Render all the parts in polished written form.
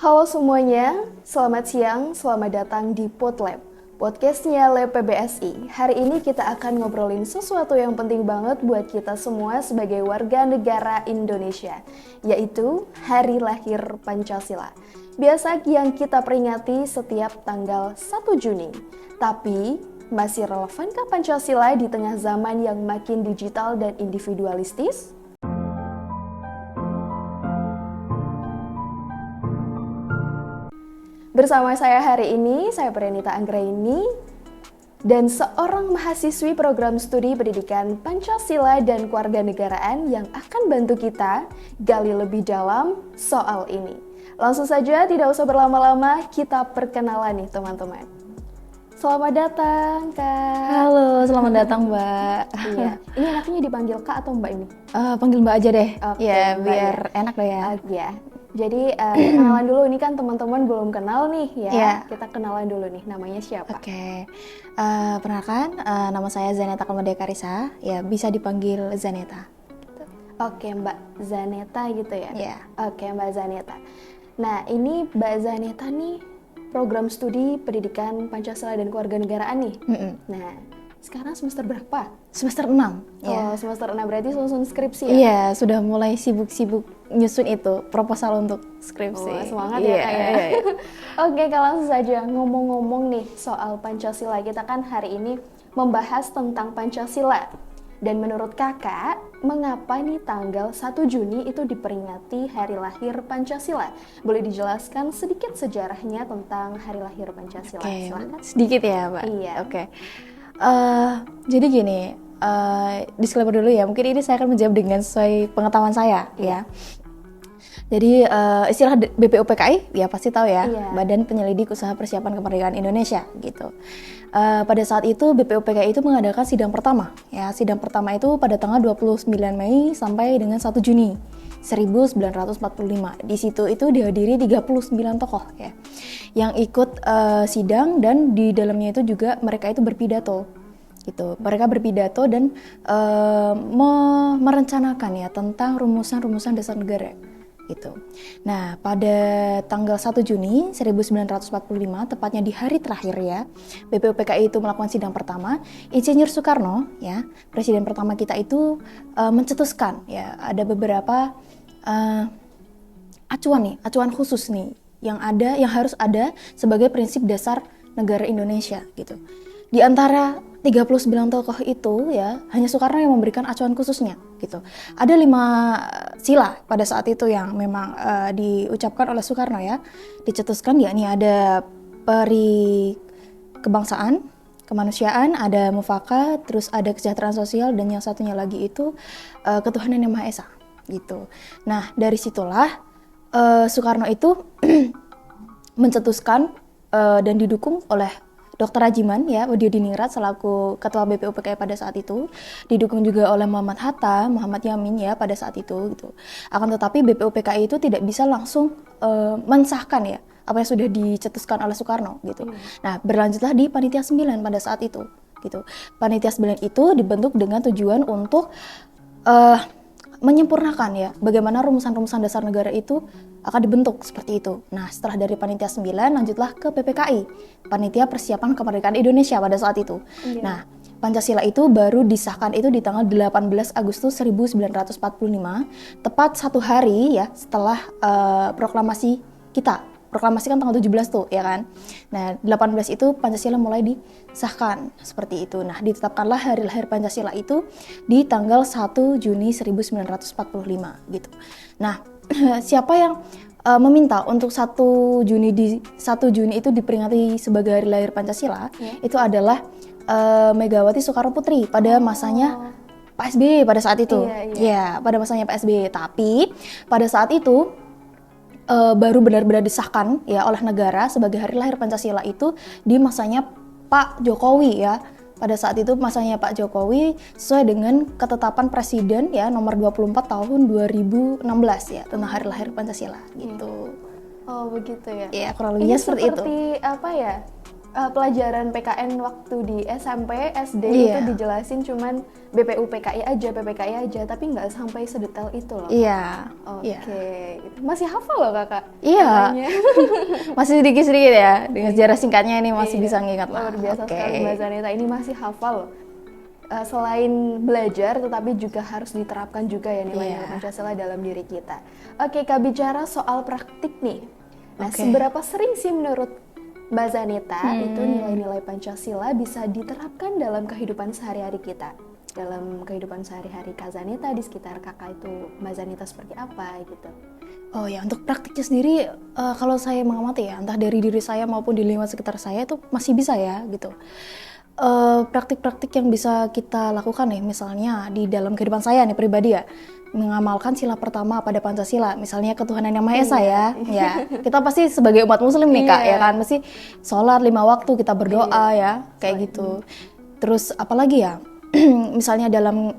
Halo semuanya, selamat siang, selamat datang di Podlab, podcastnya Lab PBSI. Hari ini kita akan ngobrolin sesuatu yang penting banget buat kita semua sebagai warga negara Indonesia, yaitu Hari Lahir Pancasila. Biasa yang kita peringati setiap tanggal 1 Juni. Tapi, masih relevankah Pancasila di tengah zaman yang makin digital dan individualistis? Bersama saya hari ini, saya Prenita Anggraini, dan seorang mahasiswi program studi pendidikan Pancasila dan Kewarganegaraan yang akan bantu kita gali lebih dalam soal ini. Langsung saja, tidak usah berlama-lama, kita perkenalan nih teman-teman. Selamat datang, Kak. Halo, selamat datang, Mbak. Iya, ini enaknya dipanggil Kak atau Mbak ini? Panggil Mbak aja deh. Oke, ya, Mbak biar ya. enak lah ya. Ya. Jadi kenalan dulu, ini kan teman-teman belum kenal nih ya. Yeah. Kita kenalan dulu nih, namanya siapa? Oke. Perkenalkan, nama saya Zaneta Kalmadea Karisa. Ya, bisa dipanggil Zaneta. Oke, Mbak Zaneta gitu ya? Iya. Oke, Mbak Zaneta. Nah, ini Mbak Zaneta nih program studi pendidikan Pancasila dan Kewarganegaraan nih. Nah, sekarang semester berapa? Semester 6. Oh, semester 6, berarti susun skripsi ya? Iya, sudah mulai sibuk-sibuk nyusun itu, proposal untuk skripsi. Oh, semangat ya, Kak ya. Oke, kalau langsung saja ngomong-ngomong nih soal Pancasila. Kita kan hari ini membahas tentang Pancasila. Dan menurut Kakak, mengapa nih tanggal 1 Juni itu diperingati Hari Lahir Pancasila? Boleh dijelaskan sedikit sejarahnya tentang Hari Lahir Pancasila? Oke, Silakan. sedikit ya, Mbak? Iya. Oke. Jadi gini, disclaimer dulu ya, mungkin ini saya akan menjawab dengan sesuai pengetahuan saya ya. Jadi istilah BPUPKI ya pasti tahu ya, Iya. Badan Penyelidik Usaha Persiapan Kemerdekaan Indonesia gitu. Pada saat itu BPUPKI itu mengadakan sidang pertama ya. Sidang pertama itu pada tanggal 29 Mei sampai dengan 1 Juni 1945. Di situ itu dihadiri 39 tokoh ya yang ikut sidang, dan di dalamnya itu juga mereka itu berpidato gitu. Mereka berpidato dan merencanakan ya tentang rumusan-rumusan dasar negara gitu. Nah, pada tanggal 1 Juni 1945, tepatnya di hari terakhir ya, BPUPKI itu melakukan sidang pertama. Insinyur Soekarno ya, presiden pertama kita itu mencetuskan ya ada beberapa acuan khusus nih yang harus ada sebagai prinsip dasar negara Indonesia gitu. Di antara 39 tokoh itu ya, hanya Soekarno yang memberikan acuan khususnya gitu. Ada 5 sila pada saat itu yang memang diucapkan oleh Soekarno ya, dicetuskan, yakni ada peri kebangsaan, kemanusiaan, ada mufakat, terus ada kesejahteraan sosial, dan yang satunya lagi itu ketuhanan yang Maha Esa gitu. Nah, dari situlah Soekarno itu mencetuskan dan didukung oleh Dr. Rajiman ya, Wadiodiningrat selaku Ketua BPUPKI pada saat itu, didukung juga oleh Muhammad Hatta, Muhammad Yamin ya pada saat itu gitu. Akan tetapi BPUPKI itu tidak bisa langsung mensahkan ya apa yang sudah dicetuskan oleh Soekarno gitu. Nah, berlanjutlah di Panitia 9 pada saat itu gitu. Panitia 9 itu dibentuk dengan tujuan untuk menyempurnakan ya bagaimana rumusan-rumusan dasar negara itu akan dibentuk seperti itu. Nah, setelah dari Panitia 9 lanjutlah ke PPKI, Panitia Persiapan Kemerdekaan Indonesia pada saat itu. Iya. Nah, Pancasila itu baru disahkan itu di tanggal 18 Agustus 1945, tepat 1 hari ya setelah proklamasi kita. Proklamasi kan tanggal 17 tuh ya kan. Nah, 18 itu Pancasila mulai disahkan seperti itu. Nah, ditetapkanlah hari lahir Pancasila itu di tanggal 1 Juni 1945 gitu. Nah, siapa yang meminta untuk 1 Juni itu diperingati sebagai hari lahir Pancasila? Itu adalah Megawati Soekarno Putri pada masanya Pak SBY pada saat itu. Ya, pada masanya Pak SBY. Tapi pada saat itu baru benar-benar disahkan ya oleh negara sebagai hari lahir Pancasila itu di masanya Pak Jokowi ya. Pada saat itu masanya Pak Jokowi sesuai dengan ketetapan Presiden ya nomor 24 tahun 2016 ya tentang hari lahir Pancasila gitu. Oh, begitu ya. Ya, kurang lebihnya seperti itu. Seperti apa ya? pelajaran PKN waktu di SMP, SD Iya. itu dijelasin cuman BPU PPKI aja, tapi nggak sampai sedetail itu loh. Iya. Oke, Iya. masih hafal loh kakak? Iya. Namanya. Masih sedikit-sedikit ya. Dengan sejarah singkatnya ini masih Iya, bisa ngingat lah. luar biasa Oke. sekali Mbak Zaneta, ini masih hafal loh. Selain belajar, tetapi juga harus diterapkan juga ya nilai-nilai Iya. Pancasila dalam diri kita. Oke, Kak, bicara soal praktik nih. Nah, Oke. seberapa sering sih menurut Mbak Zaneta itu nilai-nilai Pancasila bisa diterapkan dalam kehidupan sehari-hari kita? Dalam kehidupan sehari-hari Kak Zaneta, di sekitar kakak itu Mbak Zaneta seperti apa gitu? Oh ya, untuk praktiknya sendiri kalau saya mengamati ya, entah dari diri saya maupun di lingkungan sekitar saya itu masih bisa ya gitu. Praktik-praktik yang bisa kita lakukan nih, misalnya di dalam kehidupan saya nih pribadi ya, mengamalkan sila pertama pada Pancasila, misalnya ketuhanan yang Maha Esa ya. Kita pasti sebagai umat Muslim nih Kak, ya kan, mesti sholat 5 waktu, kita berdoa ya, kayak gitu. Terus apalagi ya, misalnya dalam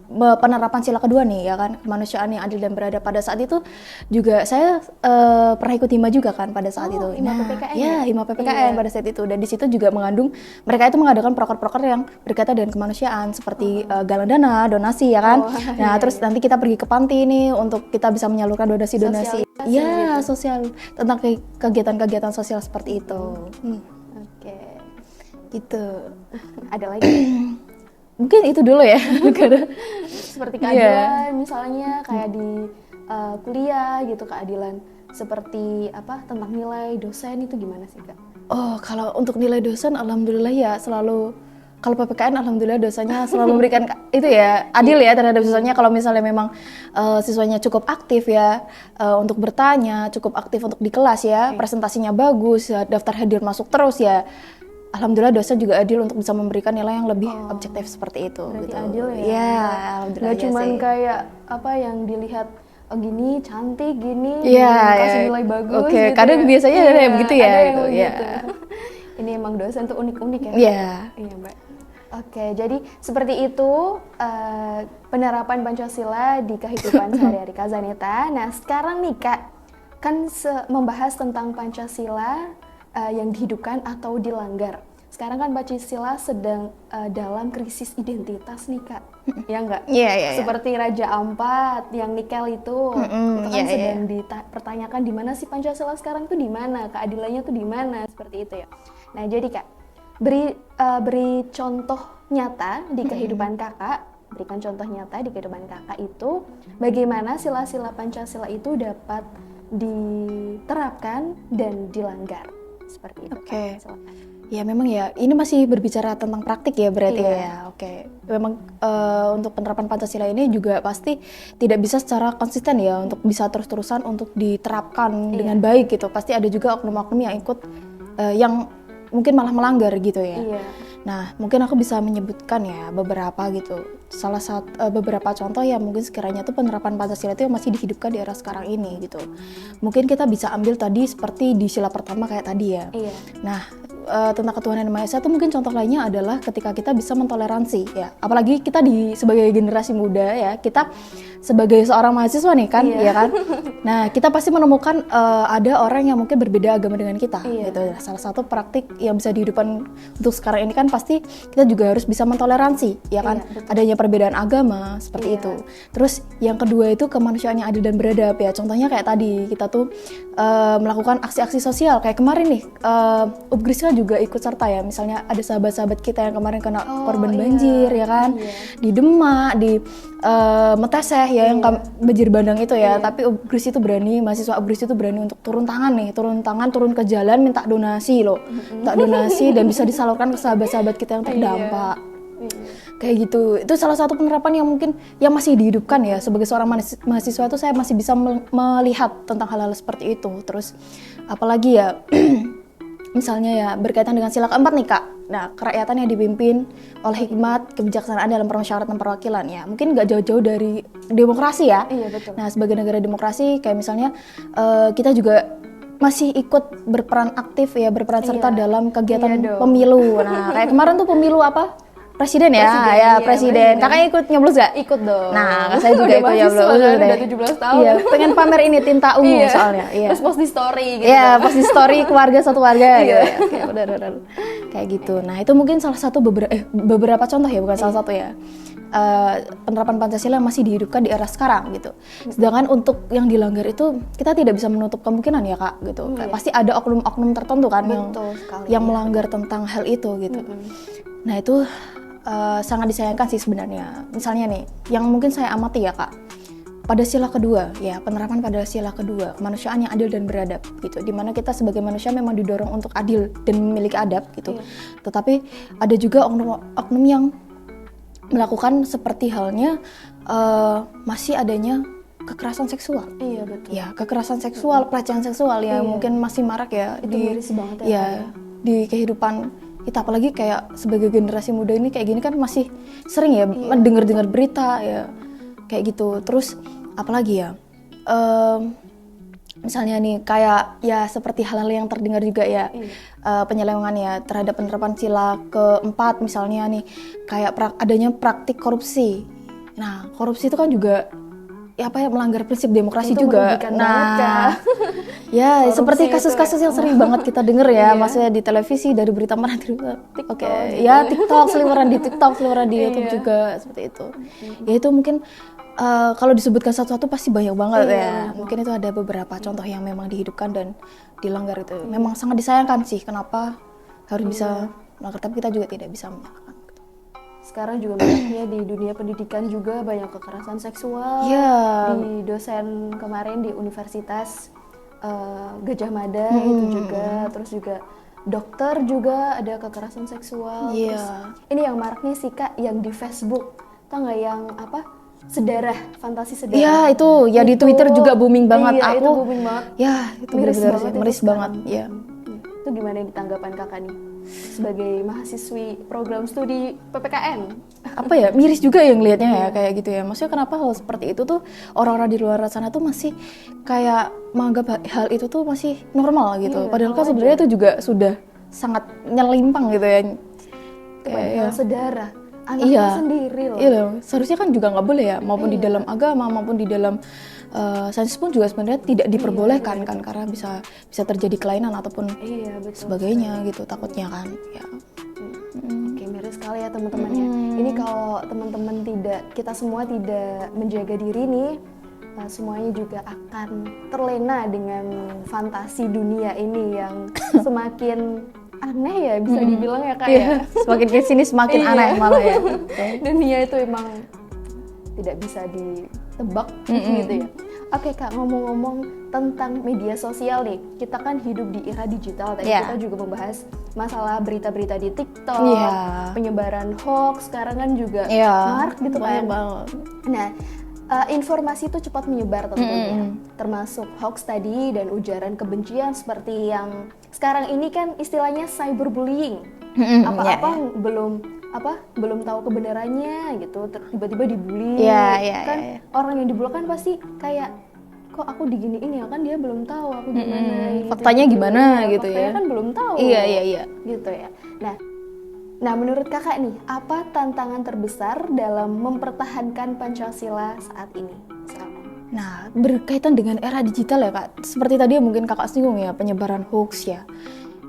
penerapan sila kedua nih ya kan, kemanusiaan yang adil dan beradab, pada saat itu juga saya pernah ikut hima juga kan pada saat itu. Hima PPKN ya, hima PPKN pada saat itu, dan di situ juga mengandung mereka itu mengadakan proker-proker yang berkaitan dengan kemanusiaan seperti galang dana, donasi ya kan. Nah, terus nanti kita pergi ke panti nih untuk kita bisa menyalurkan donasi-donasi. Sosialisasi Ya, sosial tentang kegiatan-kegiatan sosial seperti itu. Oke, Gitu. ada lagi? Mungkin itu dulu ya. Seperti keadilan misalnya kayak di kuliah gitu, keadilan seperti apa tentang nilai dosen itu gimana sih Kak? Oh, kalau untuk nilai dosen alhamdulillah ya selalu, kalau PPKN alhamdulillah dosanya selalu memberikan itu ya, adil ya terhadap siswanya. Kalau misalnya memang siswanya cukup aktif ya untuk bertanya, cukup aktif untuk di kelas ya, presentasinya bagus, ya, daftar hadir masuk terus ya, alhamdulillah dosen juga adil untuk bisa memberikan nilai yang lebih objektif seperti itu. Berarti gitu. adil ya? Ya, alhamdulillah Nggak aja cuman sih. kayak apa yang dilihat gini cantik gini, Iya, kasih ya. nilai bagus. Oke, gitu kadang ya. biasanya ada yang begitu ya, Ada yang gitu, ya. begitu. Ini emang dosen tuh unik-unik ya. Iya. Iya Mbak. Oke, jadi seperti itu penerapan Pancasila di kehidupan sehari-hari Kak Zaneta. Nah sekarang nih Kak, kan membahas tentang Pancasila yang dihidupkan atau dilanggar. Sekarang kan Pancasila sedang dalam krisis identitas nih Kak, ya enggak? Iya, iya, iya. Seperti Raja Ampat yang nikel itu kan iya, sedang dipertanyakan di mana sih Pancasila sekarang tuh di mana, keadilannya tuh di mana, seperti itu ya. Nah jadi Kak, beri contoh nyata di kehidupan Kakak, berikan contoh nyata di kehidupan Kakak itu bagaimana sila-sila Pancasila itu dapat diterapkan dan dilanggar, seperti itu. Oke. Kak. Silakan. Ya memang ya, ini masih berbicara tentang praktik ya berarti Iya. ya. Oke. Memang untuk penerapan Pancasila ini juga pasti tidak bisa secara konsisten ya untuk bisa terus-terusan untuk diterapkan dengan baik gitu. Pasti ada juga oknum-oknum yang ikut yang mungkin malah melanggar gitu ya. Iya. Nah, mungkin aku bisa menyebutkan ya beberapa gitu. Salah satu beberapa contoh yang mungkin sekiranya tuh penerapan Pancasila itu yang masih dihidupkan di era sekarang ini gitu. Mungkin kita bisa ambil tadi seperti di sila pertama kayak tadi ya. Iya. Nah, tentang ketuhanan yang Maha Esa itu mungkin contoh lainnya adalah ketika kita bisa mentoleransi ya. Apalagi kita sebagai generasi muda ya, kita sebagai seorang mahasiswa nih kan, Iya. ya kan. Nah, kita pasti menemukan ada orang yang mungkin berbeda agama dengan kita Iya. gitu. Nah, salah satu praktik yang bisa dihidupkan untuk sekarang ini kan pasti kita juga harus bisa mentoleransi ya kan. Iya, betul. Adanya perbedaan agama seperti Iya. itu. Terus yang kedua itu kemanusiaan yang adil dan beradab ya. Contohnya kayak tadi kita tuh melakukan aksi-aksi sosial kayak kemarin nih Upgrisnya juga ikut serta ya. Misalnya ada sahabat-sahabat kita yang kemarin kena korban iya. banjir ya kan. Iya. Di Demak, di Meteseh ya yang banjir bandang itu ya. Tapi Upgris itu berani, mahasiswa Upgris itu berani untuk turun tangan, turun ke jalan minta donasi loh. Minta donasi dan bisa disalurkan ke sahabat-sahabat kita yang terdampak. Kayak gitu. Itu salah satu penerapan yang mungkin yang masih dihidupkan ya. Sebagai seorang mahasiswa itu saya masih bisa melihat tentang hal-hal seperti itu. Terus apalagi ya misalnya ya berkaitan dengan sila keempat nih Kak. Nah, kerakyatan yang dipimpin oleh hikmat, kebijaksanaan dalam permusyawaratan perwakilan ya. Mungkin nggak jauh-jauh dari demokrasi ya. Iya, betul. Nah, sebagai negara demokrasi kayak misalnya kita juga masih ikut berperan aktif ya, berperan serta dalam kegiatan Iya dong. pemilu. Nah, kayak kemarin tuh pemilu apa? presiden ya, Iya, presiden. Kakaknya ikut nyoblos gak? Ikut dong. Nah, saya juga Udah ikut mahasiswa nyoblos. kan, udah 17 tahun. Iya, pengen pamer ini tinta ungu Iya. soalnya. Iya. Terus post di story gitu. Iya, post di story keluarga satu warga gitu Iya. ya. Oke, benar. Kayak gitu. Nah, itu mungkin salah satu beberapa contoh ya, bukan salah satu ya. Penerapan Pancasila yang masih dihidupkan di era sekarang gitu. Sedangkan untuk yang dilanggar itu kita tidak bisa menutup kemungkinan ya Kak gitu. Kayak pasti ada oknum-oknum tertentu kan Betul sekali, yang melanggar tentang hal itu gitu. Nah itu sangat disayangkan sih sebenarnya. Misalnya nih, yang mungkin saya amati ya Kak, pada sila kedua ya, penerapan pada sila kedua, kemanusiaan yang adil dan beradab gitu. Dimana kita sebagai manusia memang didorong untuk adil dan memiliki adab gitu. Tetapi ada juga oknum yang melakukan seperti halnya masih adanya kekerasan seksual. Iya betul. Ya, kekerasan seksual, pelecehan seksual ya mungkin masih marak ya Itu miris banget ya, ya Kak, di kehidupan kita, apalagi kayak sebagai generasi muda ini kayak gini kan masih sering ya dengar berita ya kayak gitu. Terus apalagi ya misalnya nih kayak ya seperti hal-hal yang terdengar juga ya penyelewengan ya terhadap penerapan sila keempat, misalnya nih kayak adanya praktik korupsi. Nah korupsi itu kan juga ya apa ya, melanggar prinsip demokrasi Itu juga. merugikan banget, Kak. Ya Korupsi seperti itu kasus-kasus ya. yang sering banget kita denger ya, Iya. maksudnya di televisi, dari berita mana TikTok Oke, gitu ya TikTok, seliweran di TikTok, seliweran di YouTube Iya. juga seperti itu. Ya itu mungkin kalau disebutkan satu-satu pasti banyak banget ya. Mungkin itu ada beberapa contoh yang memang dihidupkan dan dilanggar itu. Memang sangat disayangkan sih, kenapa harus bisa melanggar, tapi kita juga tidak bisa menyalahkan. Sekarang juga banyaknya di dunia pendidikan juga banyak kekerasan seksual. Iya. Di dosen kemarin di Universitas Gajah Mada itu juga, terus juga dokter juga ada kekerasan seksual. Iya. Terus ini yang maraknya sih Kak, yang di Facebook, tau nggak yang apa? Sedarah, fantasi sedarah. Iya itu ya di Twitter juga booming banget. Iya, Aku itu booming banget. ya itu Miris benar-benar banget sih, itu miris sekarang. banget ya. Itu gimana nih tanggapan Kakak nih sebagai mahasiswi program studi PPKN? Apa ya, miris juga yang lihatnya ya kayak gitu ya. Maksudnya kenapa hal seperti itu tuh orang-orang di luar sana tuh masih kayak menganggap hal itu tuh masih normal gitu. Iya, Padahal kan normal sebenarnya itu juga sudah sangat nyelimpang gitu ya. Padahal sedarah, anaknya sendiri loh. Iya loh, seharusnya kan juga nggak boleh ya, maupun di dalam agama maupun di dalam sains pun juga sebenarnya tidak diperbolehkan kan, karena bisa terjadi kelainan ataupun Iya betul. sebagainya gitu takutnya kan ya. Oke, miris sekali ya teman-teman ya. Ini kalau teman-teman kita semua tidak menjaga diri nih, semuanya juga akan terlena dengan fantasi dunia ini yang semakin aneh ya, bisa dibilang ya Kak ya. Semakin kesini semakin Iya. aneh malah ya. Dunia itu emang tidak bisa ditebak gitu ya. Oke Kak, ngomong-ngomong tentang media sosial nih, kita kan hidup di era digital. Tadi Iya. kita juga membahas masalah berita-berita di TikTok, Iya. penyebaran hoax, sekarang kan juga Iya. marak gitu kan. Banyak banget. Nah, informasi itu cepat menyebar tentunya, termasuk hoax tadi dan ujaran kebencian seperti yang sekarang ini kan istilahnya cyberbullying. Apa-apa belum tahu kebenarannya gitu, tiba-tiba dibully. Iya, Kan orang yang dibully kan pasti kayak, kok aku diginiin ya, kan dia belum tahu aku gimana. Gitu, Faktanya gimana gitu faktanya ya. kan belum tahu. Iya. Gitu ya. Nah, menurut Kakak nih, apa tantangan terbesar dalam mempertahankan Pancasila saat ini? Nah, berkaitan dengan era digital ya Kak, seperti tadi mungkin Kakak singgung ya, penyebaran hoax ya.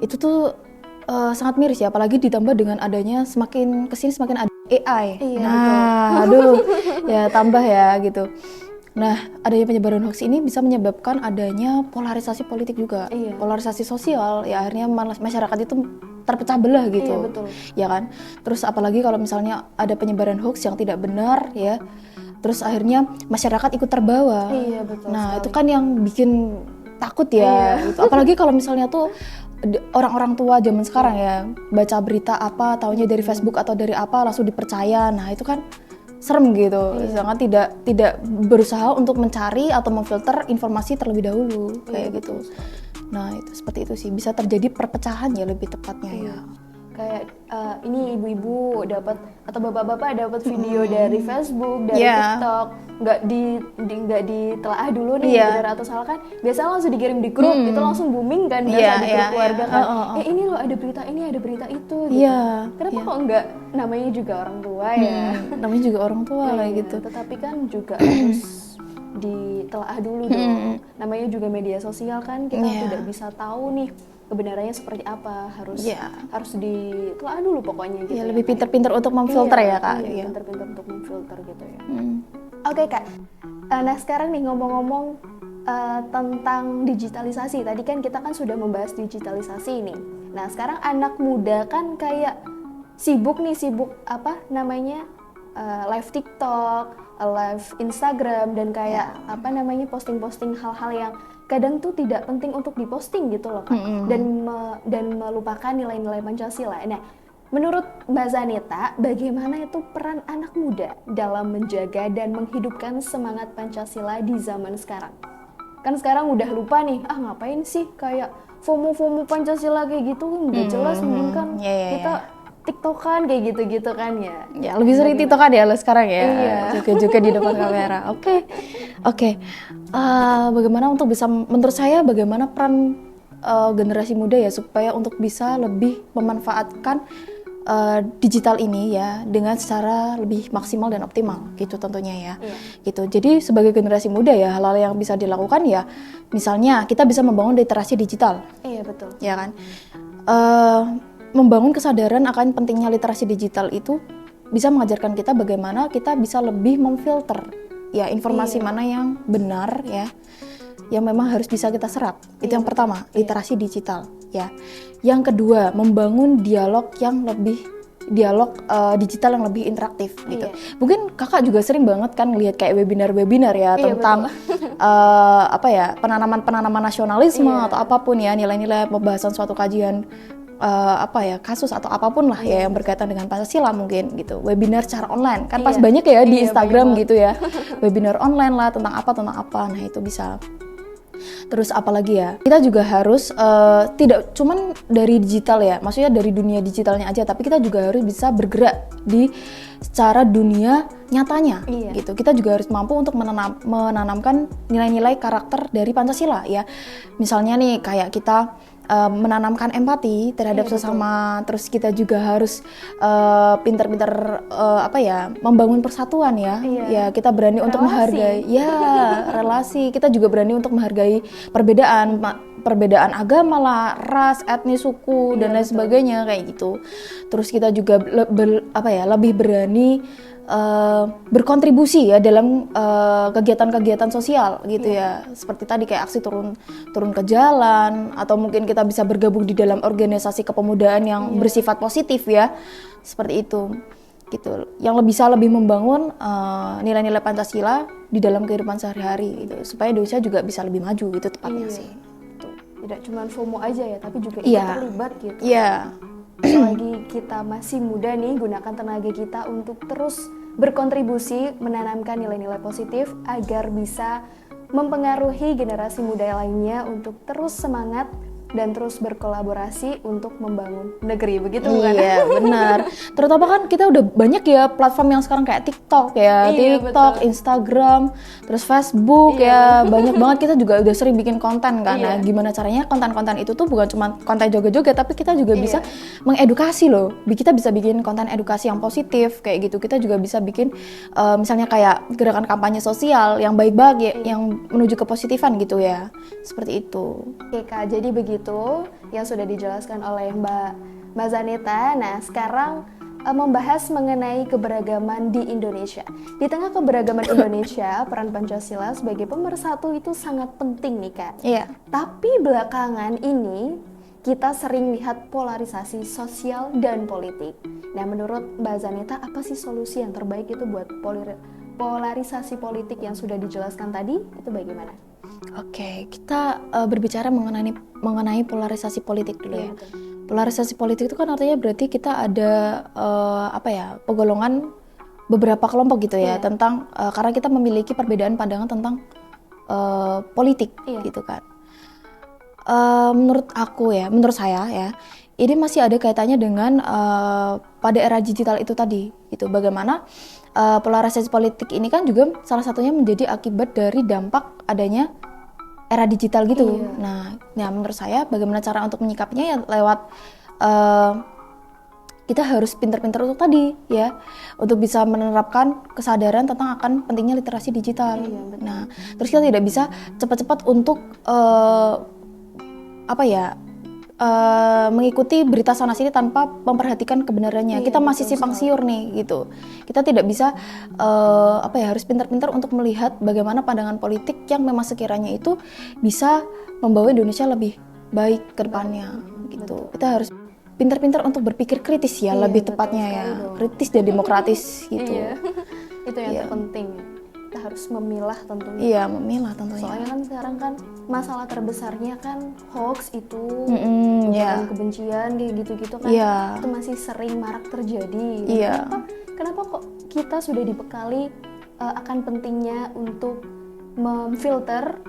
Itu tuh sangat miris ya, apalagi ditambah dengan adanya semakin kesini semakin ada AI. Iya, Nah, aduh, ya tambah ya gitu. Nah, adanya penyebaran hoax ini bisa menyebabkan adanya polarisasi politik juga, Iya. polarisasi sosial. Ya akhirnya masyarakat itu terpecah belah gitu. Iya, betul. Ya kan? Terus apalagi kalau misalnya ada penyebaran hoax yang tidak benar ya. Terus akhirnya masyarakat ikut terbawa. Iya, betul Nah, sekali. itu kan yang bikin takut ya. Gitu. Apalagi kalau misalnya tuh orang-orang tua zaman sekarang ya baca berita apa, taunya dari Facebook atau dari apa langsung dipercaya. Nah, itu kan serem gitu. Sangat tidak berusaha untuk mencari atau memfilter informasi terlebih dahulu kayak gitu. Nah, itu seperti itu sih. Bisa terjadi perpecahan ya lebih tepatnya ya. Kayak ini ibu-ibu dapat atau bapak-bapak dapat video dari Facebook, dari Yeah. TikTok, nggak ditelaah dulu nih Yeah. benar atau salah kan, biasanya langsung dikirim di grup, itu langsung booming kan, biasa Yeah, di grup yeah, keluarga yeah. kan, ini loh ada berita ini, ada berita itu, gitu. Yeah, Kenapa yeah. kok nggak, namanya juga orang tua ya. Namanya juga orang tua kayak Iya, gitu. tetapi kan juga harus ditelaah dulu dong. Namanya juga media sosial kan, kita Iya. tidak bisa tahu nih kebenarannya seperti apa, harus Iya. harus ditelaah dulu pokoknya gitu. Ya, ya, lebih Kak. pinter-pinter untuk memfilter ya kak. Iya, Iya. pinter-pinter untuk memfilter gitu ya. Hmm. Oke Kak, nah sekarang nih ngomong-ngomong tentang digitalisasi. Tadi kan kita kan sudah membahas digitalisasi nih. Nah sekarang anak muda kan kayak sibuk apa namanya, live TikTok, live Instagram, dan kayak apa namanya, posting-posting hal-hal yang kadang tuh tidak penting untuk diposting gitu loh Kak. Dan melupakan nilai-nilai Pancasila. Nah, menurut Mbak Zaneta, bagaimana itu peran anak muda dalam menjaga dan menghidupkan semangat Pancasila di zaman sekarang? Kan sekarang udah lupa nih, ngapain sih kayak FOMO Pancasila kayak gitu, nggak jelas, mending kan kita TikTokan kayak gitu-gitu kan ya. Ya, lebih sering TikTokan ya lo sekarang ya. Iya. Juga di depan kamera. Oke. Bagaimana untuk bisa, menurut saya bagaimana peran generasi muda ya supaya untuk bisa lebih memanfaatkan digital ini ya dengan secara lebih maksimal dan optimal gitu tentunya ya. Iya. Gitu. Jadi sebagai generasi muda ya, hal-hal yang bisa dilakukan ya, misalnya kita bisa membangun literasi digital. Iya betul. Ya kan, membangun kesadaran akan pentingnya literasi digital itu bisa mengajarkan kita bagaimana kita bisa lebih memfilter ya informasi mana yang benar ya, yang memang harus bisa kita serap. Itu yang pertama, literasi digital ya. Yang kedua, membangun dialog digital yang lebih interaktif gitu. Mungkin kakak juga sering banget kan lihat kayak webinar ya tentang penanaman nasionalisme atau apapun ya, nilai-nilai pembahasan suatu kajian kasus atau apapun lah ya yang berkaitan dengan Pancasila mungkin gitu. Webinar secara online kan pas banyak ya di Instagram gitu ya. Webinar online lah tentang apa. Nah, itu bisa. Terus apalagi ya, kita juga harus tidak cuman dari digital ya, maksudnya dari dunia digitalnya aja, tapi kita juga harus bisa bergerak di secara dunia nyatanya gitu. Kita juga harus mampu untuk menanamkan nilai-nilai karakter dari Pancasila ya. Misalnya nih kayak kita menanamkan empati terhadap sesama, terus kita juga harus pintar-pintar membangun persatuan ya. Ya, kita berani untuk menghargai relasi. Kita juga berani untuk menghargai perbedaan agama lah, ras, etnis, suku dan lain sebagainya kayak gitu. Terus kita juga lebih berani berkontribusi ya dalam kegiatan-kegiatan sosial gitu ya, seperti tadi kayak aksi turun ke jalan, atau mungkin kita bisa bergabung di dalam organisasi kepemudaan yang bersifat positif ya, seperti itu gitu, yang bisa lebih membangun nilai-nilai Pancasila di dalam kehidupan sehari-hari gitu, supaya Indonesia juga bisa lebih maju gitu tepatnya sih. Tidak cuma FOMO aja ya, tapi juga ikut terlibat gitu. Selagi kita masih muda nih, gunakan tenaga kita untuk terus berkontribusi menanamkan nilai-nilai positif agar bisa mempengaruhi generasi muda lainnya untuk terus semangat dan terus berkolaborasi untuk membangun negeri, begitu bukan? Iya, benar. Terutama kan kita udah banyak ya platform yang sekarang kayak TikTok ya, TikTok, betul. Instagram, terus Facebook ya, banyak banget. Kita juga udah sering bikin konten kan. Nah, gimana caranya konten-konten itu tuh bukan cuma konten joget-joget, tapi kita juga bisa mengedukasi loh. Kita bisa bikin konten edukasi yang positif kayak gitu. Kita juga bisa bikin misalnya kayak gerakan kampanye sosial yang baik-baik yang menuju kepositifan gitu ya. Seperti itu. Oke Kak, jadi begitu yang sudah dijelaskan oleh Mbak Zaneta. Nah, sekarang membahas mengenai keberagaman di Indonesia. Di tengah keberagaman Indonesia, peran Pancasila sebagai pemersatu itu sangat penting nih Kak. Iya. Tapi belakangan ini kita sering lihat polarisasi sosial dan politik. Nah, menurut Mbak Zaneta, apa sih solusi yang terbaik itu buat polarisasi politik yang sudah dijelaskan tadi? Itu bagaimana? Oke, kita berbicara mengenai polarisasi politik dulu ya. Polarisasi politik itu kan artinya berarti kita ada penggolongan beberapa kelompok gitu ya, tentang karena kita memiliki perbedaan pandangan tentang politik gitu kan. Menurut saya ya, ini masih ada kaitannya dengan pada era digital itu tadi, gitu. Bagaimana polarisasi politik ini kan juga salah satunya menjadi akibat dari dampak adanya era digital gitu. Nah, menurut saya bagaimana cara untuk menyikapinya ya lewat kita harus pintar-pintar untuk tadi ya, untuk bisa menerapkan kesadaran tentang akan pentingnya literasi digital. Nah, terus kita tidak bisa cepat-cepat untuk mengikuti berita sana sini tanpa memperhatikan kebenarannya. Kita masih simpang siur nih gitu. Kita tidak bisa harus pintar-pintar untuk melihat bagaimana pandangan politik yang memang sekiranya itu bisa membawa Indonesia lebih baik ke depannya gitu. Kita harus pintar-pintar untuk berpikir kritis ya, lebih tepatnya ya, kritis dan demokratis gitu. Itu yang terpenting. Kita harus memilah tentunya. Iya, memilah tentunya. Soalnya kan sekarang kan masalah terbesarnya kan hoax itu, kebencian kayak gitu-gitu kan, itu masih sering marak terjadi. Kenapa kok kita sudah dibekali akan pentingnya untuk memfilter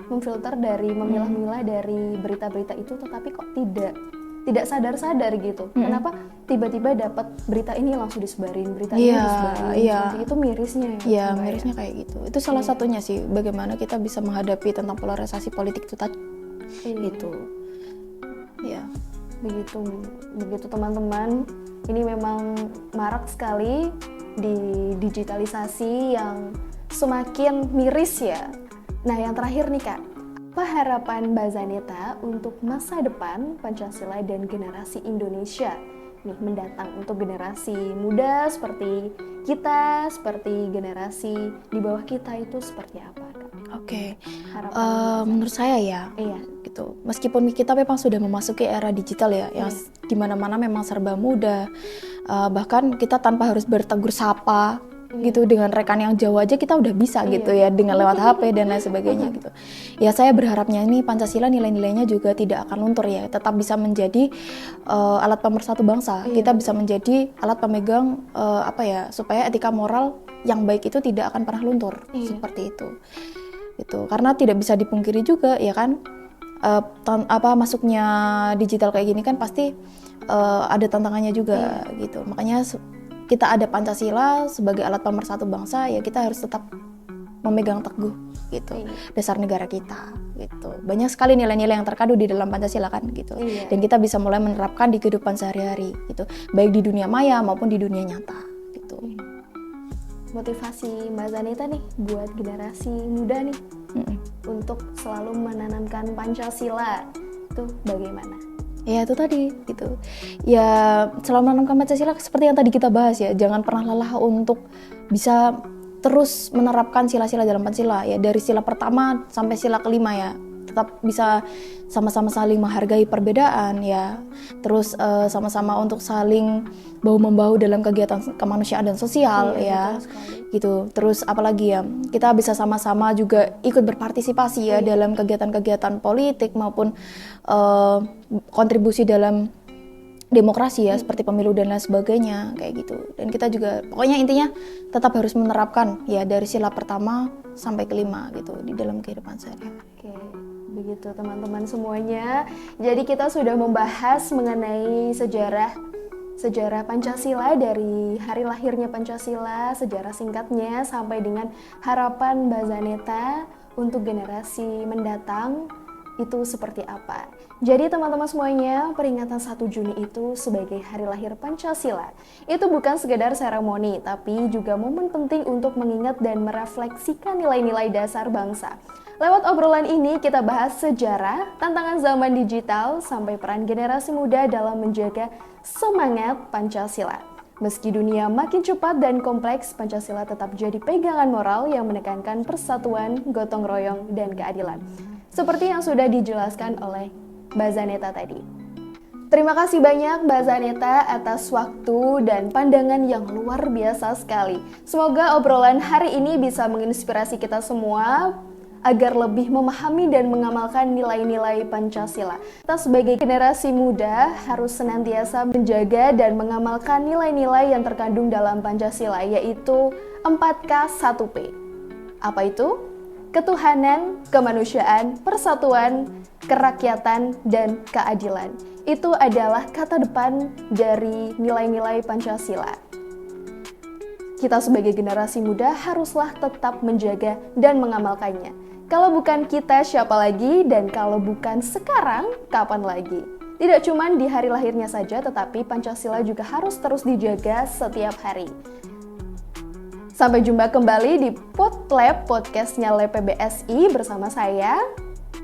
dari memilah-milah dari berita-berita itu, tetapi kok tidak sadar-sadar gitu. Kenapa tiba-tiba dapat berita ini langsung disebarin, berita ini disebarin. Seperti itu mirisnya ya. Iya, mirisnya kayak gitu. Itu salah satunya sih bagaimana kita bisa menghadapi tentang polarisasi politik itu tadi. Gitu. Ya. Begitu teman-teman. Ini memang marak sekali di digitalisasi yang semakin miris ya. Nah, yang terakhir nih Kak, apa harapan Mbak Zaneta untuk masa depan Pancasila dan generasi Indonesia nih mendatang, untuk generasi muda seperti kita, seperti generasi di bawah kita itu seperti apa, Kak? Oke. Menurut saya ya, gitu. Meskipun kita memang sudah memasuki era digital ya, yang di mana-mana memang serba mudah, bahkan kita tanpa harus bertegur sapa gitu dengan rekan yang jauh aja kita udah bisa gitu ya, dengan lewat HP dan lain sebagainya gitu. Ya saya berharapnya ini Pancasila nilai-nilainya juga tidak akan luntur ya, tetap bisa menjadi alat pemersatu bangsa. Kita bisa menjadi alat pemegang supaya etika moral yang baik itu tidak akan pernah luntur, seperti itu. Gitu. Karena tidak bisa dipungkiri juga ya kan, masuknya digital kayak gini kan pasti ada tantangannya juga gitu. Makanya kita ada Pancasila sebagai alat pemersatu bangsa, ya kita harus tetap memegang teguh gitu dasar negara kita gitu. Banyak sekali nilai-nilai yang terkandung di dalam Pancasila kan gitu. Dan kita bisa mulai menerapkan di kehidupan sehari-hari gitu, baik di dunia maya maupun di dunia nyata gitu. Motivasi Mbak Zaneta nih buat generasi muda nih untuk selalu menanamkan Pancasila itu bagaimana? Ya itu tadi gitu. Ya selalu menanamkan Pancasila seperti yang tadi kita bahas ya. Jangan pernah lelah untuk bisa terus menerapkan sila-sila dalam Pancasila ya, dari sila pertama sampai sila kelima ya. Tetap bisa sama-sama saling menghargai perbedaan ya. Terus sama-sama untuk saling bahu-membahu dalam kegiatan kemanusiaan dan sosial ya. Gitu. Terus apalagi ya, kita bisa sama-sama juga ikut berpartisipasi ya dalam kegiatan-kegiatan politik maupun kontribusi dalam demokrasi ya, seperti pemilu dan lain sebagainya kayak gitu. Dan kita juga pokoknya intinya tetap harus menerapkan ya dari sila pertama sampai kelima gitu di dalam kehidupan sehari-hari. Oke, begitu teman-teman semuanya. Jadi kita sudah membahas mengenai sejarah Pancasila, dari hari lahirnya Pancasila, sejarah singkatnya, sampai dengan harapan Mbak Zaneta untuk generasi mendatang itu seperti apa. Jadi teman-teman semuanya, peringatan 1 Juni itu sebagai hari lahir Pancasila itu bukan sekedar seremoni, tapi juga momen penting untuk mengingat dan merefleksikan nilai-nilai dasar bangsa. Lewat obrolan ini kita bahas sejarah, tantangan zaman digital, sampai peran generasi muda dalam menjaga semangat Pancasila. Meski dunia makin cepat dan kompleks, Pancasila tetap jadi pegangan moral yang menekankan persatuan, gotong royong, dan keadilan. Seperti yang sudah dijelaskan oleh Mbak Zaneta tadi. Terima kasih banyak Mbak Zaneta atas waktu dan pandangan yang luar biasa sekali. Semoga obrolan hari ini bisa menginspirasi kita semua agar lebih memahami dan mengamalkan nilai-nilai Pancasila. Kita sebagai generasi muda harus senantiasa menjaga dan mengamalkan nilai-nilai yang terkandung dalam Pancasila, yaitu 4K 1P. Apa itu? Ketuhanan, kemanusiaan, persatuan, kerakyatan, dan keadilan. itu adalah kata depan dari nilai-nilai Pancasila. Kita sebagai generasi muda haruslah tetap menjaga dan mengamalkannya. Kalau bukan kita, siapa lagi? Dan kalau bukan sekarang, kapan lagi? Tidak cuma di hari lahirnya saja, tetapi Pancasila juga harus terus dijaga setiap hari. Sampai jumpa kembali di Podlab, podcastnya Lab PBSI bersama saya,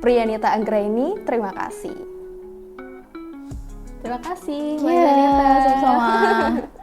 Priyanita Anggraini. Terima kasih. Terima kasih, Mbak Priyanita. Sama-sama.